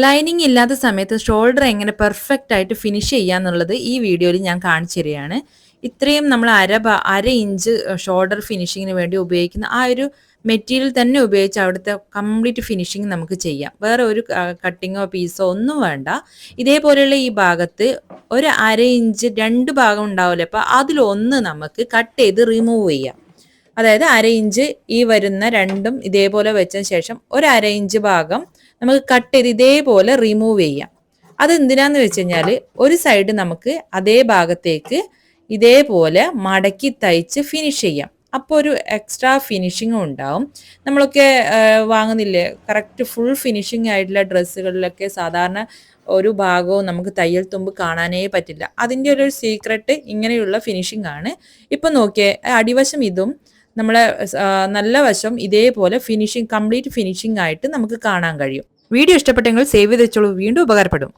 Lining ഇല്ലാത്ത സമയത്ത് shoulder എങ്ങനെ പെർഫെക്റ്റ് ആയിട്ട് ഫിനിഷ് ചെയ്യാന്നുള്ളത് ഈ വീഡിയോയിൽ ഞാൻ കാണിച്ചു തരികയാണ്. ഇത്രയും നമ്മൾ അര ഇഞ്ച് ഷോൾഡർ ഫിനിഷിങ്ങിന് വേണ്ടി ഉപയോഗിക്കുന്ന ആ ഒരു മെറ്റീരിയൽ തന്നെ ഉപയോഗിച്ച് അവിടുത്തെ കംപ്ലീറ്റ് ഫിനിഷിങ് നമുക്ക് ചെയ്യാം. വേറെ ഒരു കട്ടിങ്ങോ പീസോ ഒന്നും വേണ്ട. ഇതേപോലെയുള്ള ഈ ഭാഗത്ത് ഒരു അര ഇഞ്ച് 2 ഭാഗം ഉണ്ടാവില്ല. അപ്പോൾ അതിലൊന്ന് നമുക്ക് കട്ട് ചെയ്ത് റിമൂവ് ചെയ്യാം. അതായത് അര ഇഞ്ച് ഈ വരുന്ന രണ്ടും ഇതേപോലെ വെച്ചതിന് ശേഷം ഒരു അര ഇഞ്ച് ഭാഗം നമുക്ക് കട്ട് ചെയ്ത് ഇതേപോലെ റിമൂവ് ചെയ്യാം. അതെന്തിനാന്ന് വെച്ച് കഴിഞ്ഞാൽ ഒരു സൈഡ് നമുക്ക് അതേ ഭാഗത്തേക്ക് ഇതേപോലെ മടക്കി തയ്ച്ച് ഫിനിഷ് ചെയ്യാം. അപ്പോൾ ഒരു എക്സ്ട്രാ ഫിനിഷിങ്ങും ഉണ്ടാവും. നമ്മളൊക്കെ വാങ്ങുന്നില്ലേ കറക്റ്റ് ഫുൾ ഫിനിഷിങ് ആയിട്ടുള്ള ഡ്രസ്സുകളിലൊക്കെ സാധാരണ ഒരു ഭാഗവും നമുക്ക് തയ്യൽ തുമ്പ് കാണാനേ പറ്റില്ല. അതിൻ്റെ ഒരു സീക്രട്ട് ഇങ്ങനെയുള്ള ഫിനിഷിംഗ് ആണ്. ഇപ്പം നോക്കിയേ അടിവശം ഇതും നമ്മളെ നല്ല വശം ഇതേപോലെ ഫിനിഷിംഗ് കംപ്ലീറ്റ് ഫിനിഷിംഗ് ആയിട്ട് നമുക്ക് കാണാൻ കഴിയും. വീഡിയോ ഇഷ്ടപ്പെട്ടെങ്കിൽ സേവ് ചെയ്ത് വെച്ചോളൂ. വീണ്ടും ഉപകാരപ്പെടും.